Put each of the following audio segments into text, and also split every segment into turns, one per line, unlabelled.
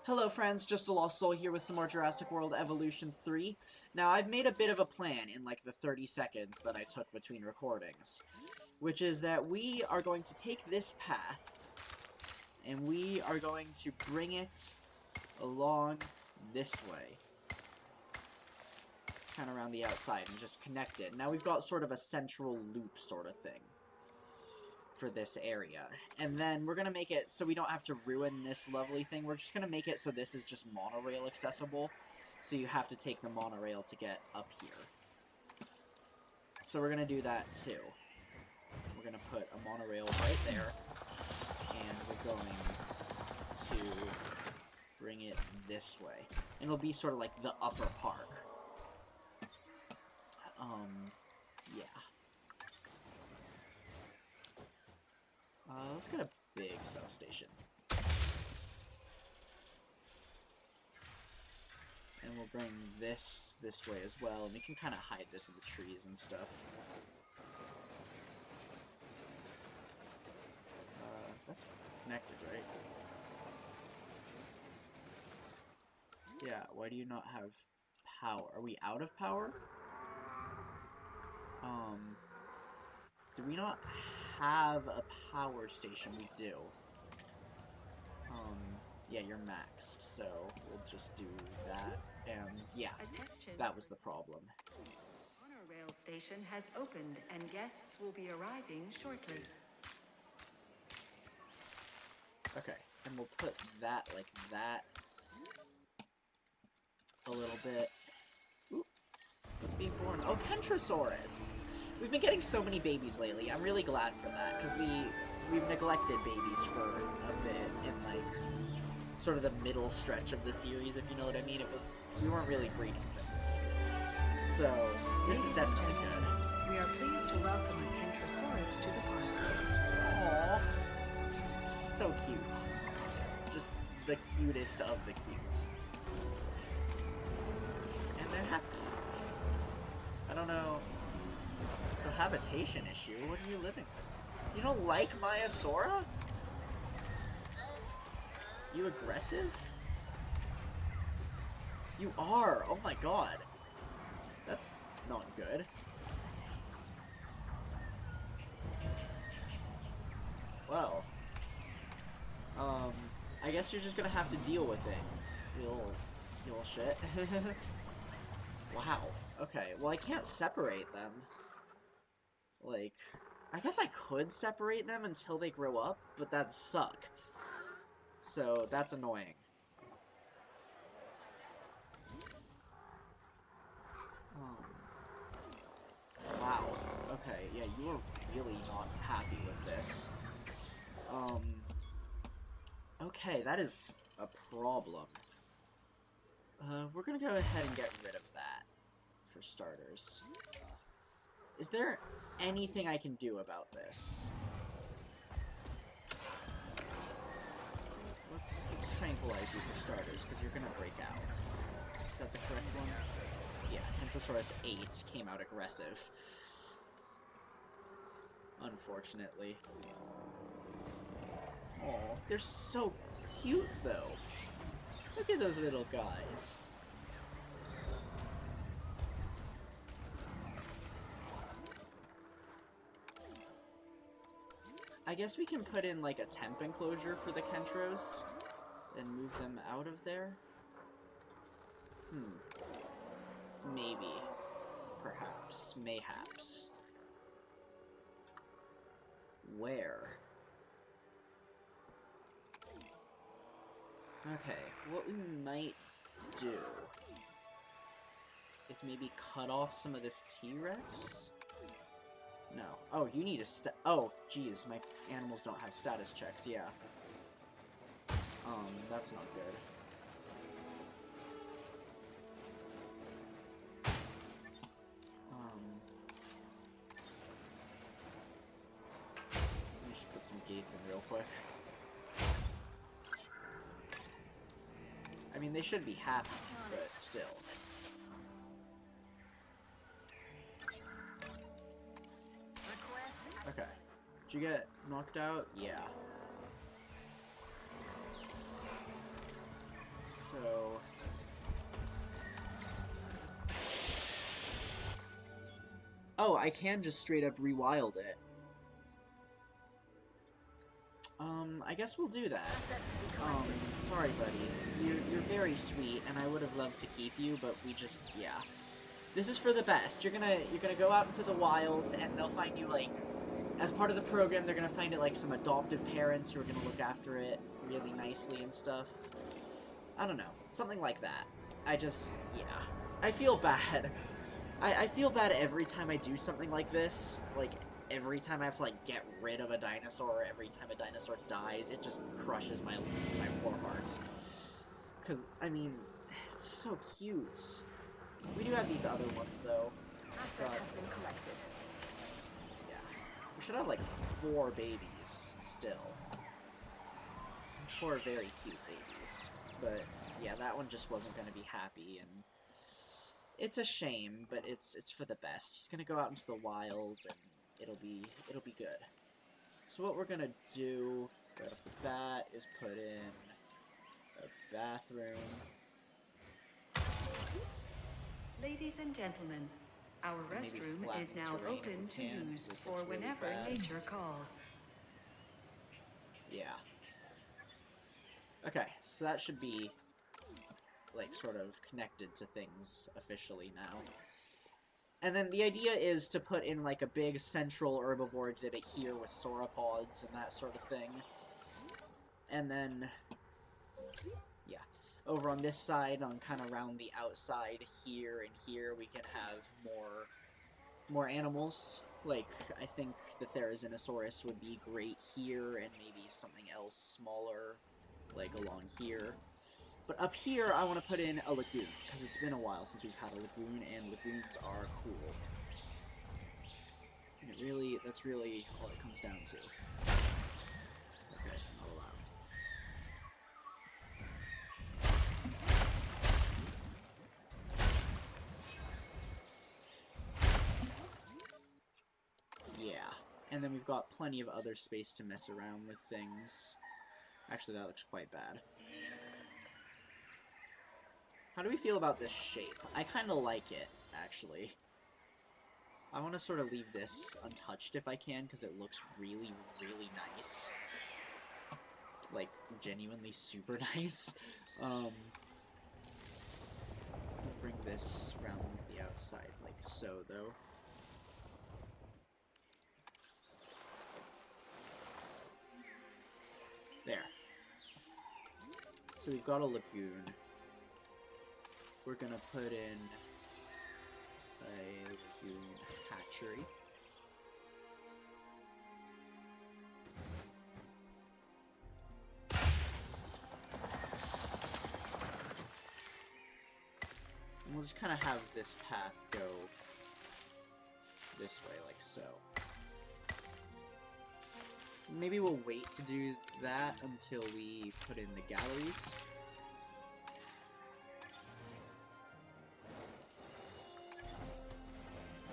Hello friends, Just a Lost Soul here with some more Jurassic World Evolution 3. Now, I've made a bit of a plan in like the 30 seconds that I took between recordings, which is that we are going to take this path, and we are going to bring it along this way. Kind of around the outside and just connect it. Now we've got sort of a central loop sort of thing for this area. And then we're going to make it so we don't have to ruin this lovely thing. We're just going to make it so this is just monorail accessible. So you have to take the monorail to get up here. So we're going to do that too. We're going to put a monorail right there. And we're going to bring it this way. And it'll be sort of like the upper park. Yeah. Let's get a big substation. And we'll bring this way as well, and we can kind of hide this in the trees and stuff. That's connected, right? Yeah, why do you not have power? Are we out of power? Do we not have a power station? We do. Yeah, you're maxed, so we'll just do that, and yeah, that was the problem.
Monorail station has opened, and guests will be arriving shortly.
Okay, and we'll put that like that. A little bit. Ooh, what's being born? Oh, Kentrosaurus! We've been getting so many babies lately. I'm really glad for that, because we've neglected babies for a bit in, like, sort of the middle stretch of the series, if you know what I mean. We weren't really breeding things. So, this is definitely good.
We are pleased to welcome a Kentrosaurus to the park.
Aww. So cute. Just the cutest of the cute. And they're happy. I don't know. Cohabitation issue? What are you living with? You don't like Maiasaura? You aggressive? You are! Oh my god. That's not good. Well. I guess you're just gonna have to deal with it. You little shit. Wow. Okay, well I can't separate them. Like, I guess I could separate them until they grow up, but that'd suck. So, that's annoying. Wow. Okay, yeah, you are really not happy with this. Okay, that is a problem. We're gonna go ahead and get rid of that, for starters. Is there anything I can do about this? Let's tranquilize you for starters, because you're gonna break out. Is that the correct one? Yeah, Kentrosaurus 8 came out aggressive. Unfortunately. Aw, they're so cute, though. Look at those little guys. I guess we can put in, like, a temp enclosure for the Kentros and move them out of there. Maybe. Perhaps. Mayhaps. Where? Okay, what we might do is maybe cut off some of this T-Rex? No. Oh, you need a oh, geez, my animals don't have status checks, yeah. That's not good. Let me just put some gates in real quick. I mean, they should be happy, but still. Okay. Did you get knocked out? Yeah. Oh, I can just straight up rewild it. I guess we'll do that. Sorry, buddy. You're very sweet, and I would have loved to keep you, but we just, yeah. This is for the best. You're gonna go out into the wild, and they'll find you, like, as part of the program, they're gonna find it, like, some adoptive parents who are gonna look after it really nicely and stuff. I don't know. Something like that. I just, yeah. I feel bad. I feel bad every time I do something like this. Like, every time I have to, like, get rid of a dinosaur, or every time a dinosaur dies, it just crushes my poor heart. Because, I mean, it's so cute. We do have these other ones, though.
Asset has been collected.
Yeah. We should have, like, 4 babies, still. 4 very cute babies. But, yeah, that one just wasn't going to be happy, and it's a shame, but it's for the best. He's going to go out into the wild, and it'll be good. So what we're going to do right off the bat is put in a bathroom.
Ladies and gentlemen, our restroom is now open to use for whenever nature calls.
Yeah. Okay, so that should be, like, sort of connected to things officially now. And then the idea is to put in, like, a big central herbivore exhibit here with sauropods and that sort of thing. And then, yeah, over on this side, on kind of around the outside here and here, we can have more animals. Like, I think the Therizinosaurus would be great here, and maybe something else smaller, like, along here. But up here, I want to put in a lagoon, because it's been a while since we've had a lagoon, and lagoons are cool. And that's really all it comes down to. Okay, not allowed. Yeah, and then we've got plenty of other space to mess around with things. Actually, that looks quite bad. How do we feel about this shape? I kind of like it, actually. I want to sort of leave this untouched if I can, because it looks really, really nice. Like, genuinely super nice. Bring this around the outside, like so, though. There. So we've got a lagoon. We're gonna put in a lagoon hatchery. And we'll just kind of have this path go this way, like so. Maybe we'll wait to do that until we put in the galleries.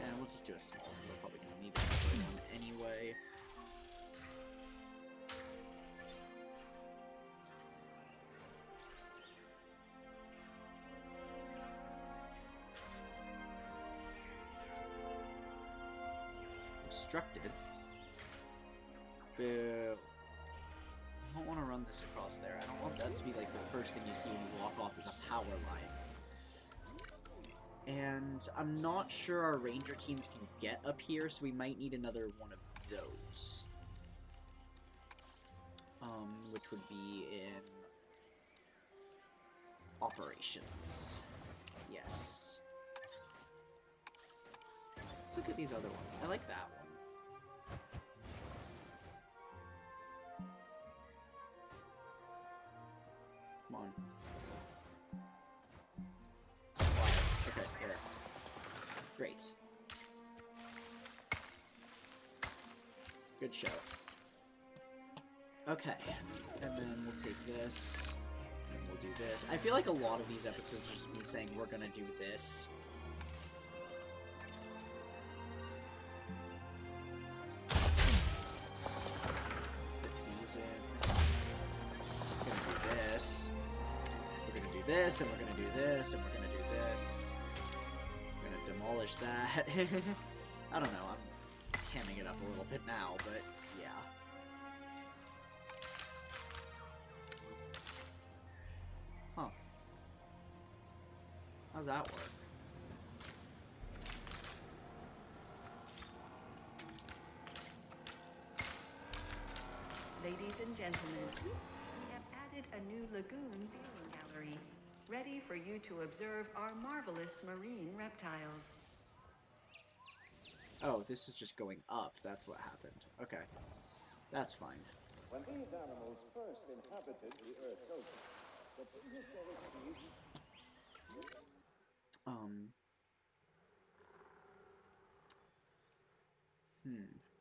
And we'll just do a small one. We're probably going to need it anyway. Obstructed. Boo. I don't want to run this across there. I don't want that to be like the first thing you see when you walk off is a power line. And I'm not sure our ranger teams can get up here, so we might need another one of those. Which would be in operations. Yes. Let's look at these other ones. I like that one. Come on. Okay, there. Great. Good show. Okay, and then we'll take this, and we'll do this. I feel like a lot of these episodes are just me saying we're gonna do this. Put these in. We're gonna do this. We're gonna do this, and we're gonna do this, and we're gonna do this. We're gonna demolish that. I don't know, I'm hamming it up a little bit now, but yeah. Huh. How's that work?
Ladies and gentlemen, we have added a new lagoon viewing gallery, ready for you to observe our marvelous marine reptiles.
Oh, this is just going up. That's what happened. Okay. That's fine.
When these animals first inhabited the Earth's ocean, the prehistoric seas...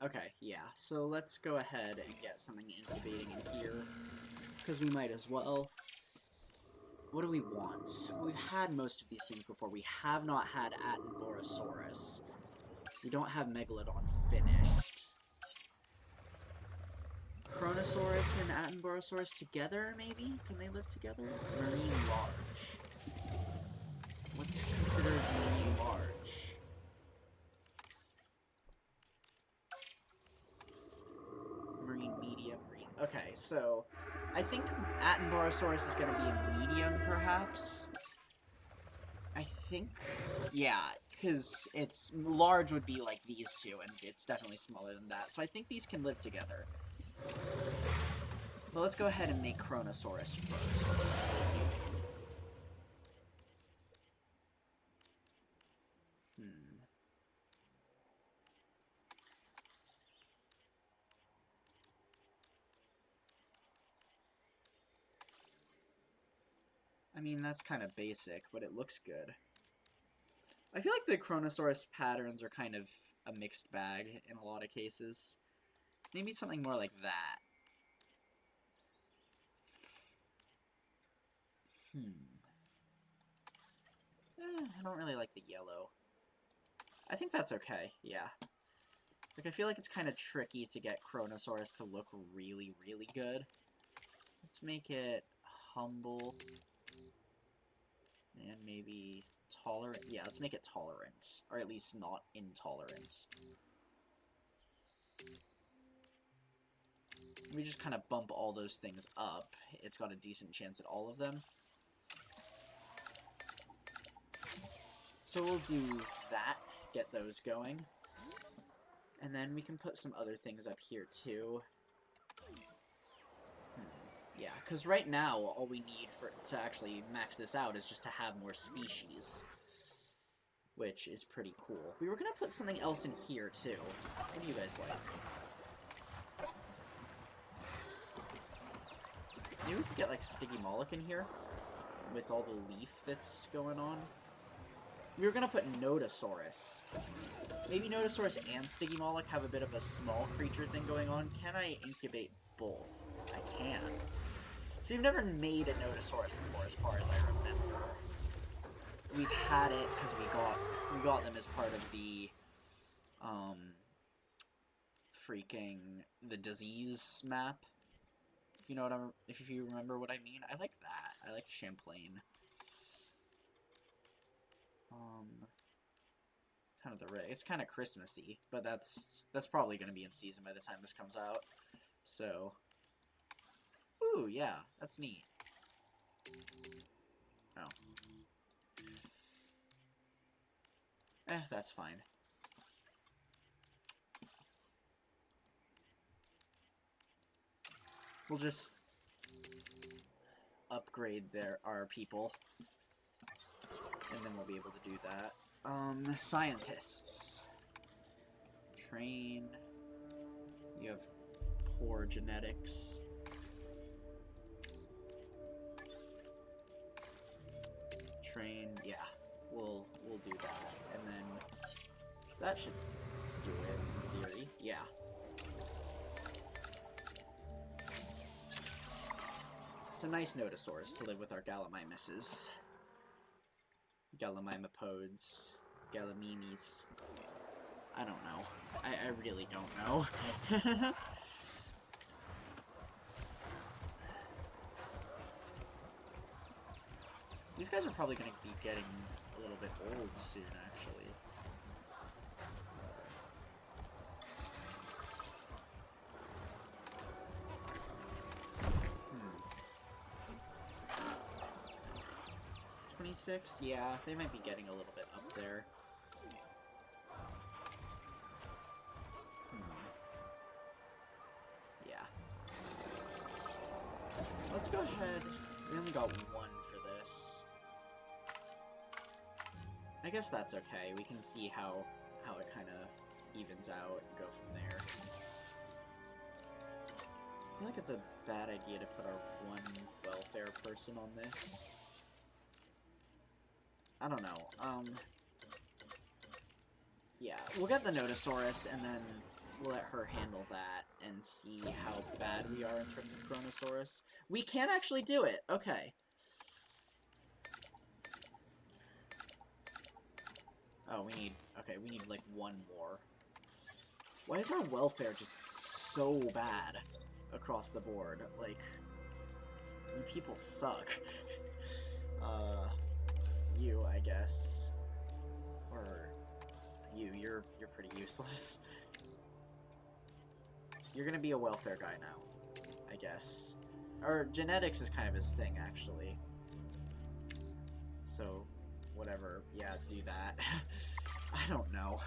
Okay, yeah. So let's go ahead and get something incubating in here, because we might as well. What do we want? We've had most of these things before. We have not had Attenborosaurus. We don't have Megalodon finished. Chronosaurus and Attenborosaurus together, maybe? Can they live together? Marine large. What's considered marine large? Marine medium, marine... Okay, so I think Attenborosaurus is going to be a medium, perhaps? I think... Yeah, because it's... Large would be like these two, and it's definitely smaller than that. So I think these can live together. But let's go ahead and make Chronosaurus first. I mean, that's kind of basic, but it looks good. I feel like the Chronosaurus patterns are kind of a mixed bag in a lot of cases. Maybe something more like that. I don't really like the yellow. I think that's okay, yeah. Like, I feel like it's kind of tricky to get Chronosaurus to look really, really good. Let's make it humble. And maybe tolerant. Yeah, let's make it tolerant. Or at least not intolerant. We just kind of bump all those things up. It's got a decent chance at all of them. So we'll do that. Get those going. And then we can put some other things up here too. Yeah, because right now, all we need to actually max this out is just to have more species. Which is pretty cool. We were going to put something else in here, too. What do you guys like? Maybe we could get, like, Stygimoloch in here? With all the leaf that's going on. We were going to put Nodosaurus. Maybe Nodosaurus and Stygimoloch have a bit of a small creature thing going on. Can I incubate both? I can. So we've never made a Nodosaurus before, as far as I remember. We've had it because we got them as part of the the disease map. If you know what if you remember what I mean. I like that. I like Champlain. Kind of it's kind of Christmassy, but that's probably going to be in season by the time this comes out. So, ooh, yeah, that's neat. Oh. That's fine. We'll just upgrade our people. And then we'll be able to do that. Scientists. Train. You have poor genetics. Train, yeah. We'll do that. And then that should do it in theory. Yeah. It's a nice Nodosaurus to live with our Gallimimuses. Gallimipodes. Gallimimes. I don't know. I really don't know. These guys are probably going to be getting a little bit old soon, actually. 26? Yeah, they might be getting a little bit up there. Yeah. Let's go ahead. We only got one for this. I guess that's okay. We can see how it kind of evens out and go from there. I feel like it's a bad idea to put our one welfare person on this. I don't know. Yeah, we'll get the Notosaurus, and then we'll let her handle that and see how bad we are in terms of Chronosaurus. We can actually do it! Okay. Oh, we need like one more. Why is our welfare just so bad across the board? Like, people suck. You, I guess. Or you're pretty useless. You're gonna be a welfare guy now, I guess. Or genetics is kind of his thing, actually. So, whatever. Yeah, do that. I don't know.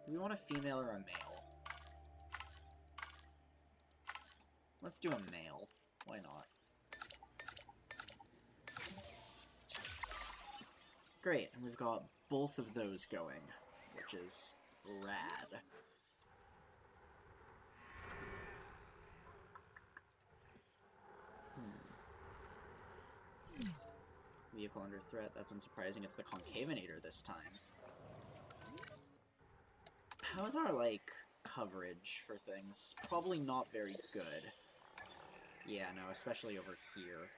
Do we want a female or a male? Let's do a male. Why not? Great, and we've got both of those going, which is rad. Vehicle under threat, that's unsurprising. It's the Concavinator this time. How's our, like, coverage for things? Probably not very good. Yeah, no, especially over here.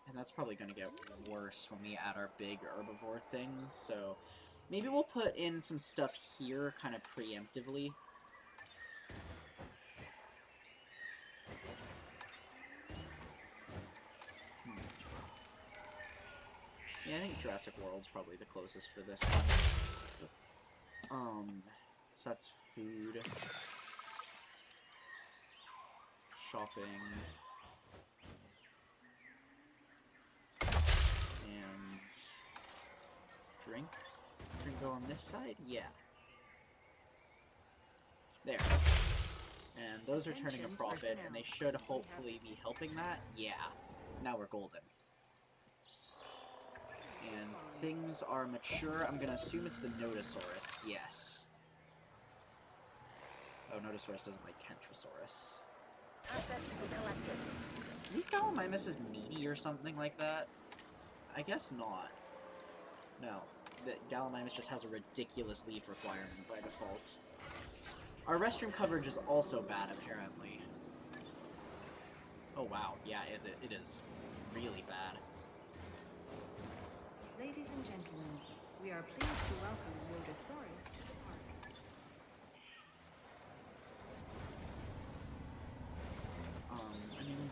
And that's probably going to get worse when we add our big herbivore things, so maybe we'll put in some stuff here kind of preemptively. Yeah, I think Jurassic World's probably the closest for this one. So that's food. Shopping. And drink. Drink go on this side? Yeah. There. And those are turning a profit, and they should hopefully be helping that. Yeah. Now we're golden. And things are mature. I'm gonna assume it's the Notosaurus. Yes. Oh, Notosaurus doesn't like Kentrosaurus.
Assets to be collected.
Are these Gallimimuses meaty or something like that? I guess not. No. The Gallimimus just has a ridiculous leaf requirement by default. Our restroom coverage is also bad, apparently. Oh, wow. Yeah, it is really bad.
Ladies and gentlemen, we are pleased to welcome Notosaurus to the park.
I mean,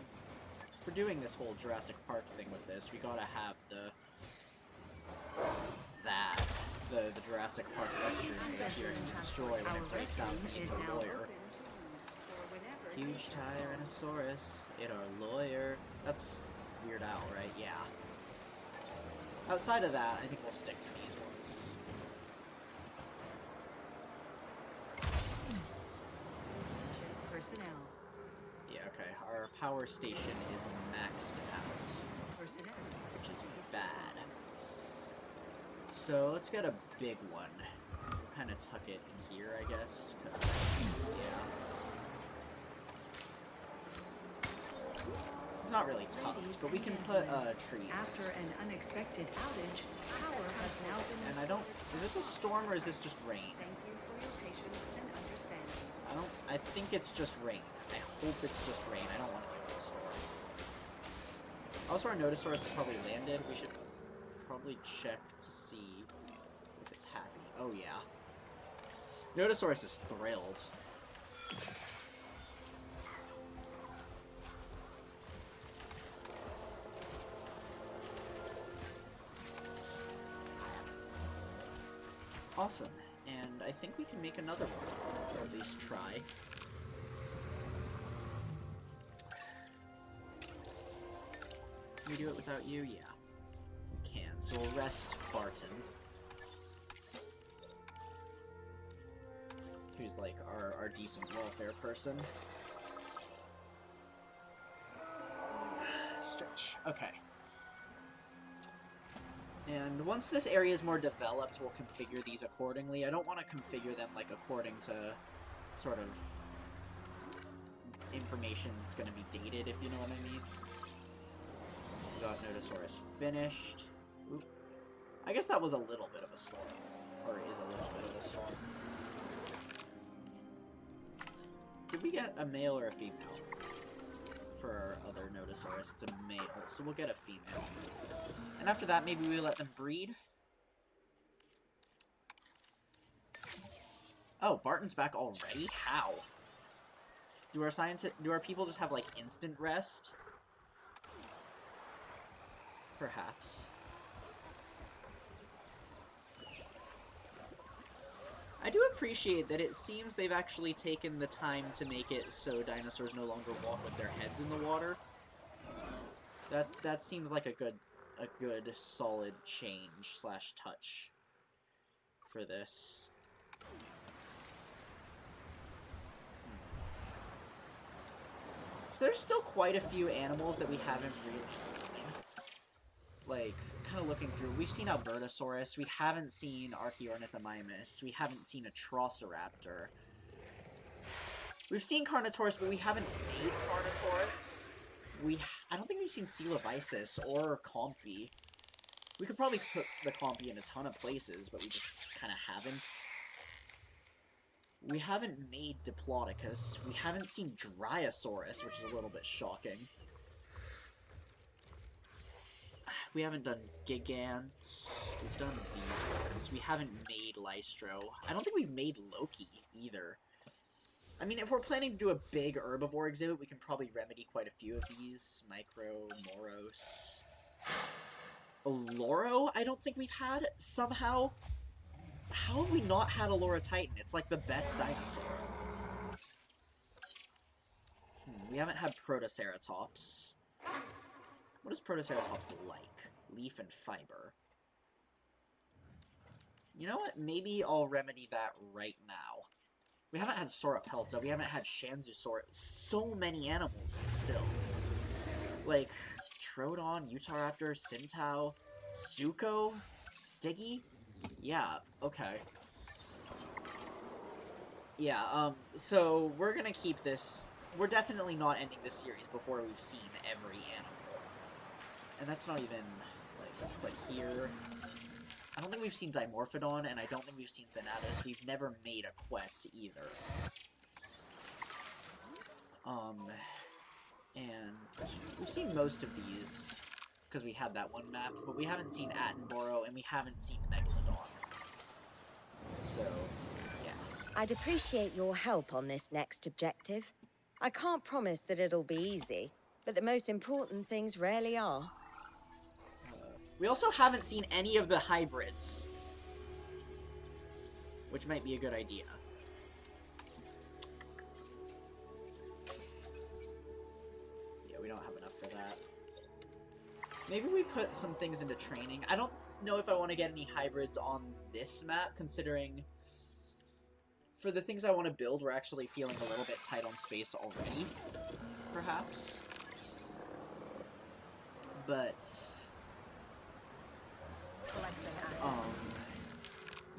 for doing this whole Jurassic Park thing with this, we gotta have the Jurassic Park restroom for the T-Rex to destroy when it breaks out and needs a lawyer. Huge Tyrannosaurus, it our lawyer. That's Weird Al, right? Yeah. Outside of that, I think we'll stick to these ones.
Personnel.
Yeah, okay. Our power station is maxed out,
Personnel.
which is bad. So let's get a big one. We'll kind of tuck it in here, I guess. 'Cause, yeah. It's not really tucked, but we can put trees.
After an unexpected outage, power has now been
And
restored.
is this a storm or is this just rain?
Thank you for your patience and understanding.
I think it's just rain. I hope it's just rain. I don't want to deal with a storm. Also, our Notosaurus is probably landed. We should probably check to see if it's happy. Oh, yeah. Notosaurus is thrilled. Awesome. And I think we can make another one, or at least try. Can we do it without you? Yeah, we can. So we'll rest Barton, who's like our decent welfare person. Stretch. Okay. And once this area is more developed, we'll configure these accordingly. I don't want to configure them like according to sort of information that's going to be dated, if you know what I mean. We got Notosaurus finished. Oop. I guess that was a little bit of a storm. Or is a little bit of a storm. Did we get a male or a female? For our other Notosaurus, it's a male, so we'll get a female. And after that, maybe we let them breed. Oh, Barton's back already? How? Do our people just have like instant rest? Perhaps. I do appreciate that it seems they've actually taken the time to make it so dinosaurs no longer walk with their heads in the water. That seems like a good solid change slash touch for this. So there's still quite a few animals that we haven't really seen. Like, kind of looking through, we've seen Albertosaurus, we haven't seen Archaeornithomimus, we haven't seen a Protoceraptor. We've seen Carnotaurus, but we haven't made Carnotaurus. I don't think we've seen Coelovisus or Compy. We could probably put the Compy in a ton of places, but we just kind of haven't. We haven't made Diplodocus. We haven't seen Dryosaurus, which is a little bit shocking. We haven't done Gigants. We've done these ones. We haven't made Lystro. I don't think we've made Loki, either. I mean, if we're planning to do a big herbivore exhibit, we can probably remedy quite a few of these. Micro, Moros. Loro, I don't think we've had, somehow. How have we not had a Titan? It's like the best dinosaur. We haven't had Protoceratops. What is Protoceratops like? Leaf and fiber. You know what? Maybe I'll remedy that right now. We haven't had Sauropelta. We haven't had Shanzusaurus. So many animals still. Like, Troodon, Utahraptor, Sintao, Suko, Stiggy? Yeah, okay. Yeah, so we're gonna keep this. We're definitely not ending this series before we've seen every animal. And that's not even, like, click here. I don't think we've seen Dimorphodon, and I don't think we've seen Thanatos. We've never made a Quetz either. And we've seen most of these, because we had that one map, but we haven't seen Attenborough, and we haven't seen Megalodon. So, yeah.
I'd appreciate your help on this next objective. I can't promise that it'll be easy, but the most important things rarely are.
We also haven't seen any of the hybrids, which might be a good idea. Yeah, we don't have enough for that. Maybe we put some things into training. I don't know if I want to get any hybrids on this map, considering for the things I want to build, we're actually feeling a little bit tight on space already, perhaps. But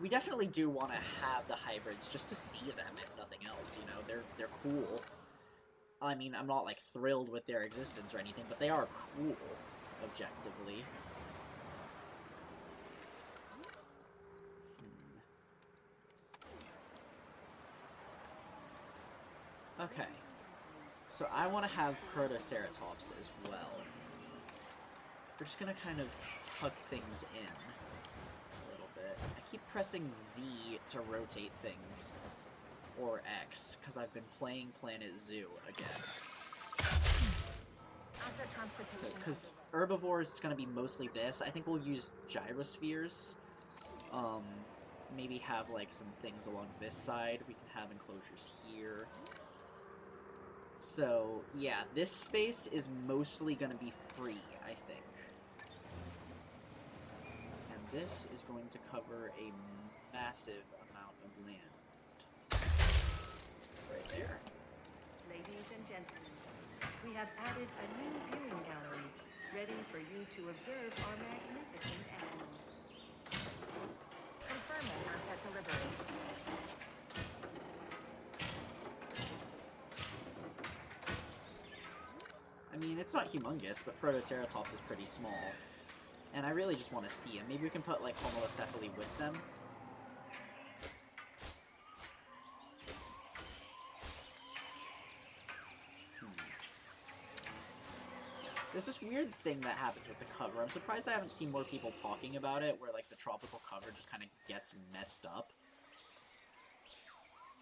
we definitely do want to have the hybrids just to see them, if nothing else. You know, they're cool. I mean, I'm not like thrilled with their existence or anything, but they are cool, objectively. Okay, so I want to have Protoceratops as well. We're just gonna kind of tuck things in a little bit. I keep pressing Z to rotate things, or X, because I've been playing Planet Zoo again.
Asset transportation.
So, because herbivores is gonna be mostly this. I think we'll use gyrospheres. maybe have like some things along this side. We can have enclosures here. So yeah, this space is mostly going to be free, I think. And this is going to cover a massive amount of land. Right there.
Ladies and gentlemen, we have added a new viewing gallery, ready for you to observe our magnificent animals.
Confirming asset delivery.
I mean, it's not humongous, but Protoceratops is pretty small. And I really just want to see him. Maybe we can put, like, Homalocephali with them. There's this weird thing that happens with the cover. I'm surprised I haven't seen more people talking about it, where, like, the tropical cover just kind of gets messed up.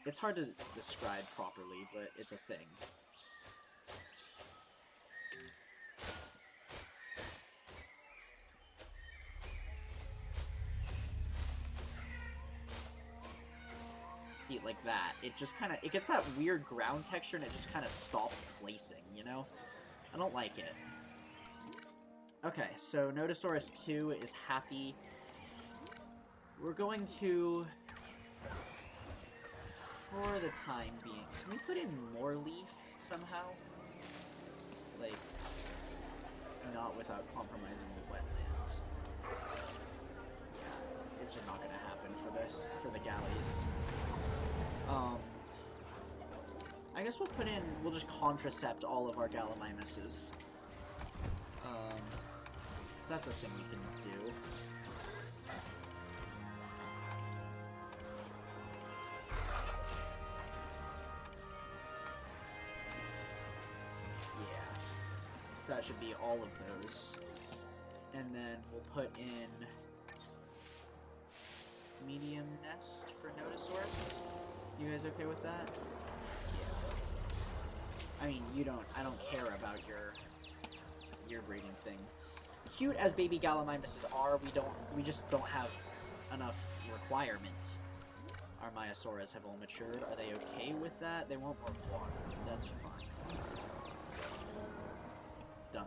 It's hard to describe properly, but it's a thing. See it like that. It just kind of, it gets that weird ground texture and it just kind of stops placing, you know? I don't like it. Okay, so Nodosaurus 2 is happy. We're going to, for the time being, can we put in more leaf somehow? Like, not without compromising the wetland. Yeah, it's just not gonna happen for this, for the galleys. I guess we'll put in, we'll just contracept all of our Gallimimuses. So that's a thing we can do. Yeah. So that should be all of those. And then we'll put in medium nest for Nodosaurus. You guys okay with that? Yeah. I mean, I don't care about your breeding thing. Cute as baby Gallimimuses are, we just don't have enough requirement. Our Myosaurus have all matured. Are they okay with that? They want more water. That's fine. Done.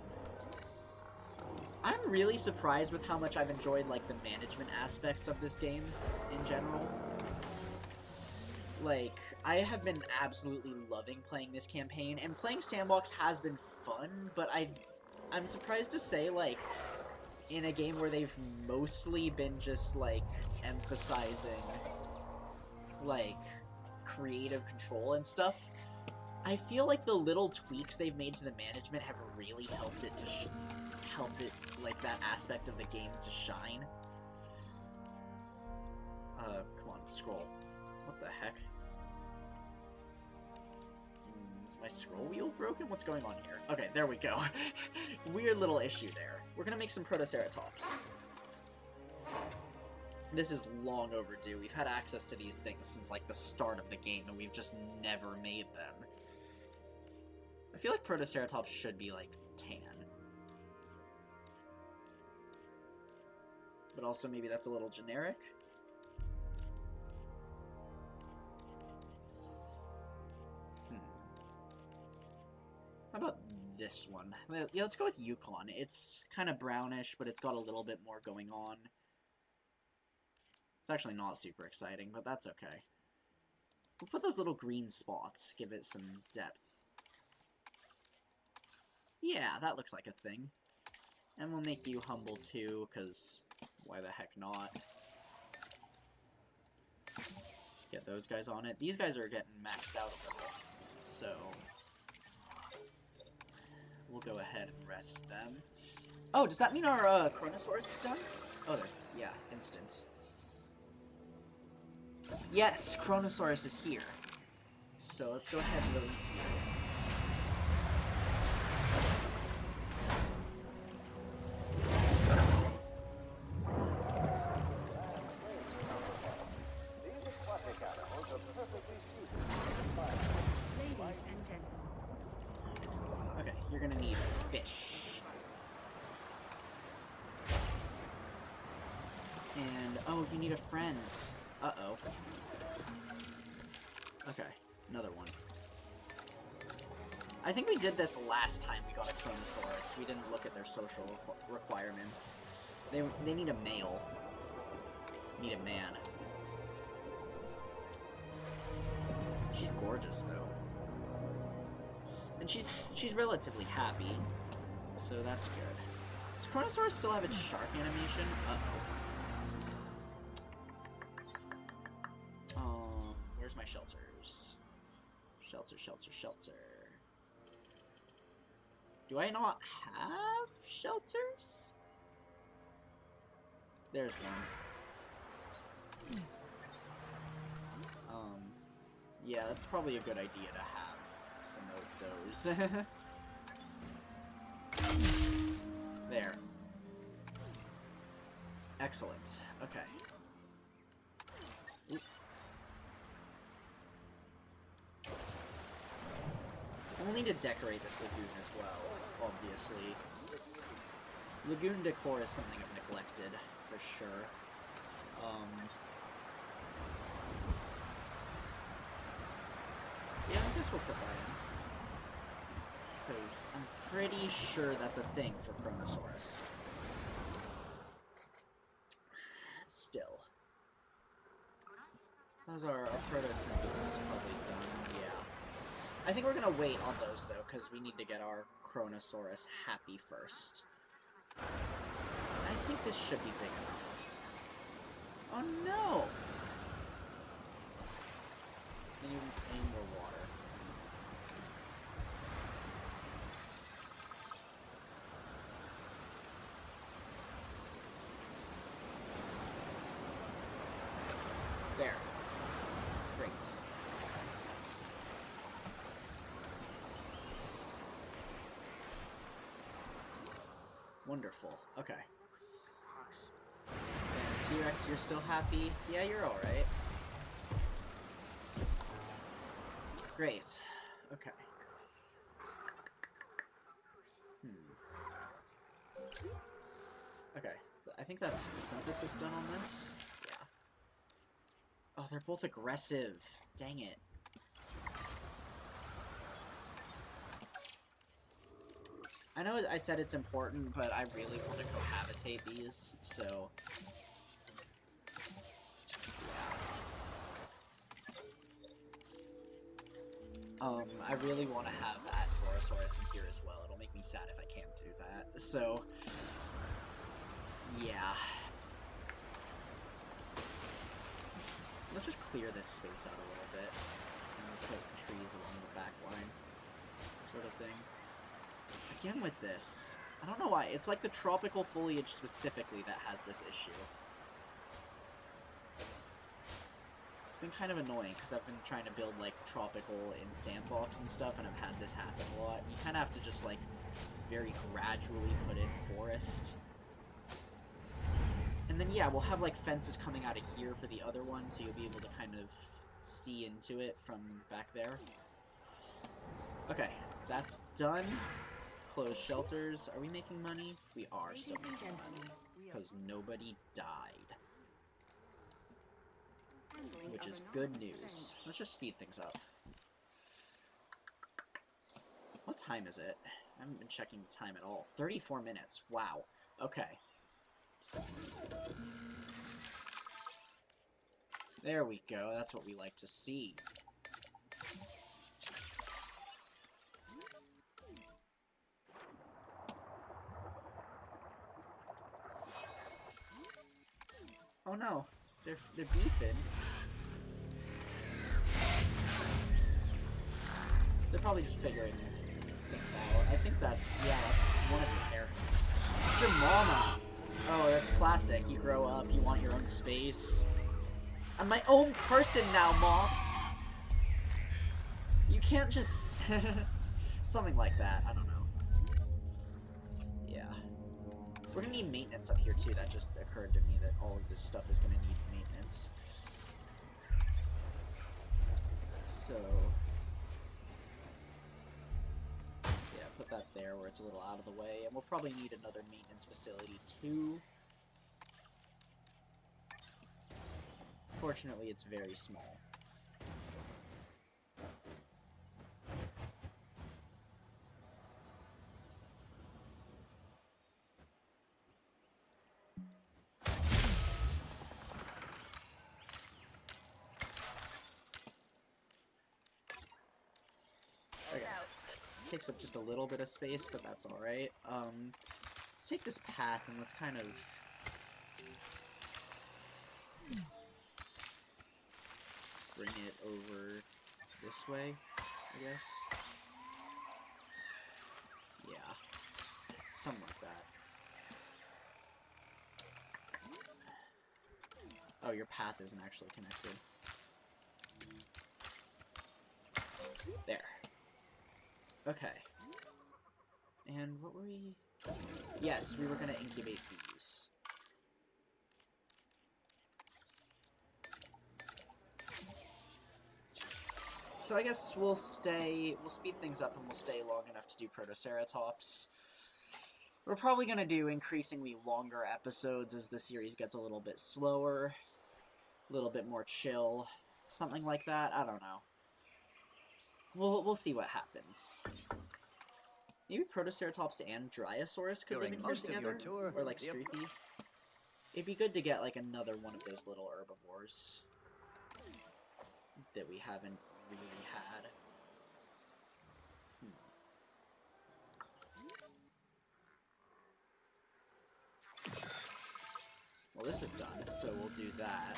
I'm really surprised with how much I've enjoyed, like, the management aspects of this game in general. Like, I have been absolutely loving playing this campaign, and playing Sandbox has been fun, but I'm surprised to say, like, in a game where they've mostly been just, like, emphasizing, like, creative control and stuff, I feel like the little tweaks they've made to the management have really helped it to like, that aspect of the game to shine. Come on, scroll. What the heck? Is my scroll wheel broken? What's going on here? Okay, there we go. Weird little issue there. We're gonna make some Protoceratops. This is long overdue. We've had access to these things since, like, the start of the game, and we've just never made them. I feel like Protoceratops should be, like, tan. But also maybe that's a little generic. How about this one? Yeah, let's go with Yukon. It's kind of brownish, but it's got a little bit more going on. It's actually not super exciting, but that's okay. We'll put those little green spots, give it some depth. Yeah, that looks like a thing. And we'll make you humble too, because why the heck not? Get those guys on it. These guys are getting maxed out a little, so we'll go ahead and rest them. Oh, does that mean our Chronosaurus is done? Oh, there. Yeah, instant. Yes, Chronosaurus is here. So let's go ahead and release you.
These aquatic animals are perfectly suited to the climate.
Ladies and gentlemen,
Okay, you're gonna need fish. And, oh, you need a friend. Uh-oh. Okay, another one. I think we did this last time we got a Protoceratops. We didn't look at their social requirements. They need a male. Need a man. She's gorgeous, though. And she's relatively happy, so that's good. Does Chronosaurus still have its shark animation? Uh-oh. Where's my shelters? Shelter, shelter, shelter. Do I not have shelters? There's one. Yeah, that's probably a good idea to have some of those. There. Excellent. Okay. Oop. We'll need to decorate this lagoon as well, obviously. Lagoon decor is something I've neglected, for sure. Yeah, I guess we'll put that in. Because I'm pretty sure that's a thing for Chronosaurus. Still. Those are our photosynthesis is probably done, yeah. I think we're gonna wait on those, though, because we need to get our Chronosaurus happy first. I think this should be big enough. Oh no! I need more water. There. Great. Wonderful. Okay. And T-Rex, you're still happy? Yeah, you're alright. Great. Okay. Okay. I think that's the synthesis done on this. Yeah. Oh, they're both aggressive. Dang it. I know I said it's important, but I really want to cohabitate these, so... I really want to have that Borosaurus in here as well. It'll make me sad if I can't do that. So, yeah. Let's just clear this space out a little bit. And put trees along the back line. Sort of thing. Again with this. I don't know why. It's like the tropical foliage specifically that has this issue. Been kind of annoying because I've been trying to build like tropical in sandbox and stuff, and I've had this happen a lot. You kind of have to just like very gradually put in forest, and then yeah, we'll have like fences coming out of here for the other one, so you'll be able to kind of see into it from back there. Okay, that's done. Close shelters. Are we making money? We are still making money because nobody died. Which is good news. Let's just speed things up. What time is it? I haven't been checking the time at all. 34 minutes. Wow. Okay. There we go. That's what we like to see. Oh no. They're beefing. They're probably just figuring things out. I think that's, yeah, that's one of your parents. It's your mama. Oh, that's classic. You grow up, you want your own space. I'm my own person now, Mom. You can't just... Something like that. I don't know. Yeah. We're gonna need maintenance up here, too. That just occurred to me that all of this stuff is gonna need maintenance. So... yeah, put that there where it's a little out of the way. And we'll probably need another maintenance facility, too. Unfortunately, it's very small. Okay. Takes up just a little bit of space, but that's alright. Let's take this path and let's kind of... bring it over this way, I guess. Yeah. Something like that. Oh, your path isn't actually connected. There. Okay. And what were we... Yes, we were going to incubate these. So I guess we'll speed things up and we'll stay long enough to do Protoceratops. We're probably going to do increasingly longer episodes as the series gets a little bit slower, a little bit more chill, something like that. I don't know. We'll see what happens. Maybe Protoceratops and Dryosaurus could live in here together, or like Streaky. It'd be good to get like another one of those little herbivores that we haven't really had. Well, this is done, so we'll do that.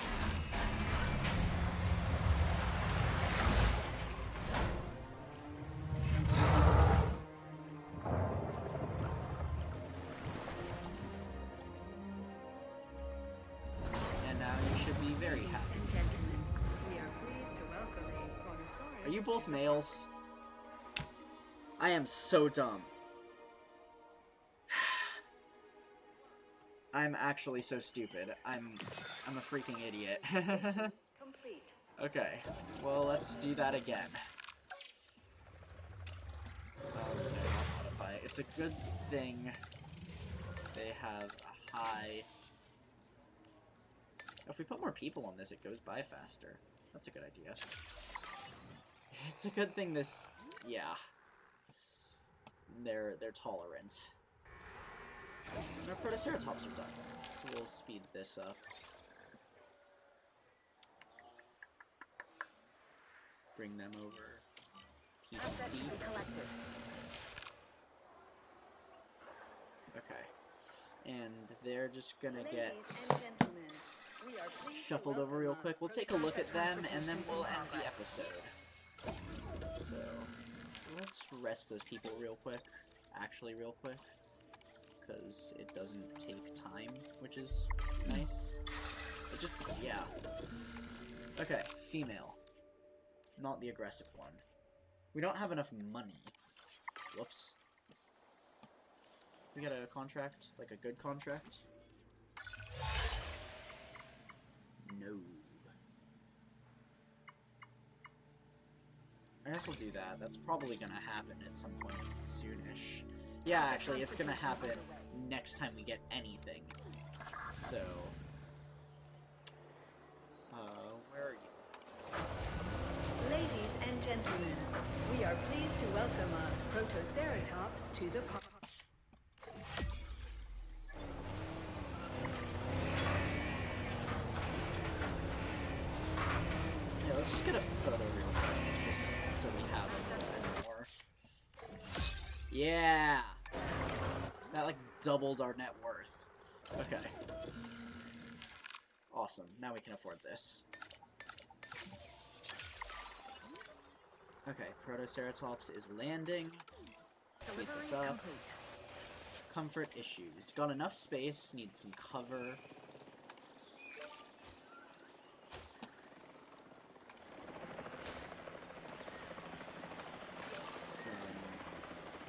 And now you should be very happy.
Ladies and gentlemen, we are pleased to welcome a Protosaurus.
Are you both males? I am so dumb. I'm actually so stupid. I'm a freaking idiot.
Complete.
Okay, well, let's do that again. Modify. It's a good thing they have a high... If we put more people on this, it goes by faster. That's a good idea. It's a good thing this... Yeah. They're tolerant. And our Protoceratops are done, so we'll speed this up. Bring them over.
Assets to
PTC.
be collected.
Okay. And they're just gonna get
Ladies and gentlemen, we are pleased to
shuffled over real
welcome
quick. We'll take a look at them, and then we'll end the episode. So, let's rest those people real quick. Actually, real quick. Because it doesn't take time, which is nice. It just, yeah. Okay, female. Not the aggressive one. We don't have enough money. Whoops. We got a contract? Like a good contract? No. I guess we'll do that. That's probably gonna happen at some point soonish. Yeah, actually, it's gonna happen next time we get anything. So... where are you?
Ladies and gentlemen, we are pleased to welcome a Protoceratops to the park.
Yeah, let's just get a photo real quick, just so we have a little bit more. Yeah! That, like, doubled our net worth. Okay. Awesome. Now we can afford this. Okay, Protoceratops is landing. Speed
Delivery
this up.
complete.
Comfort issues. Got enough space, needs some cover.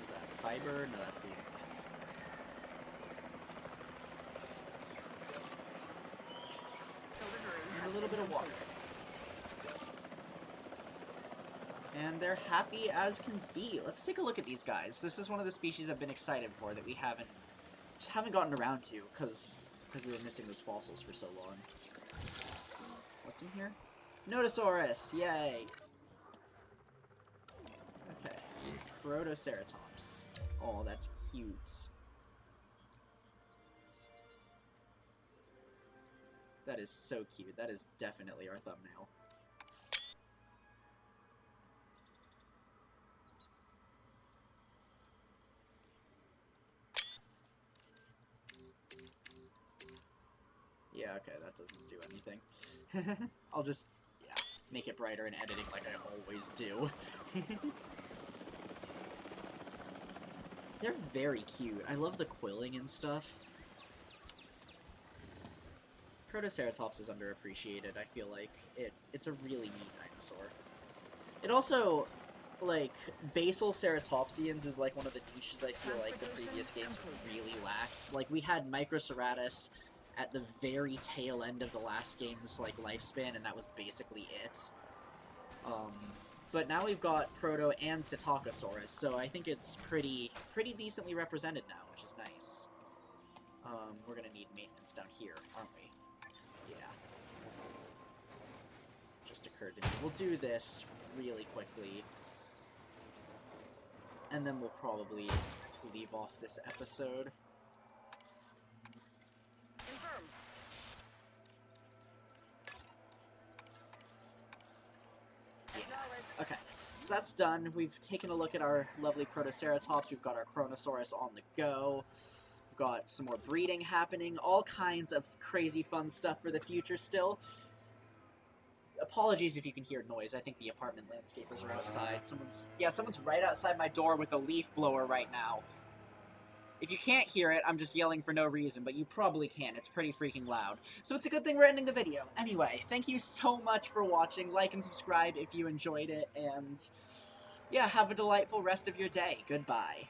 Is that fiber? No, that's leaf.
Delivery
And
has
a little
been
bit of water.
completed.
And they're happy as can be. Let's take a look at these guys. This is one of the species I've been excited for that we just haven't gotten around to because we were missing those fossils for so long. What's in here? Notosaurus! Yay! Okay. Protoceratops. Oh, that's cute. That is so cute. That is definitely our thumbnail. Yeah, okay, that doesn't do anything. I'll just, yeah, make it brighter in editing like I always do. They're very cute. I love the quilling and stuff. Protoceratops is underappreciated, I feel like. It's a really neat dinosaur. It also, like, basal ceratopsians is like one of the niches I feel like the previous games really lacked. Like, we had Microceratus at the very tail end of the last game's, like, lifespan, and that was basically it. But now we've got Proto and Psittacosaurus, so I think it's pretty decently represented now, which is nice. We're gonna need maintenance down here, aren't we? Yeah. Just occurred to me. We'll do this really quickly. And then we'll probably leave off this episode.
Confirmed.
Yeah. Okay, so that's done. We've taken a look at our lovely Protoceratops. We've got our Kronosaurus on the go. We've got some more breeding happening. All kinds of crazy fun stuff for the future still. Apologies if you can hear noise. I think the apartment landscapers are outside. Someone's right outside my door with a leaf blower right now. If you can't hear it, I'm just yelling for no reason, but you probably can. It's pretty freaking loud. So it's a good thing we're ending the video. Anyway, thank you so much for watching. Like and subscribe if you enjoyed it, and yeah, have a delightful rest of your day. Goodbye.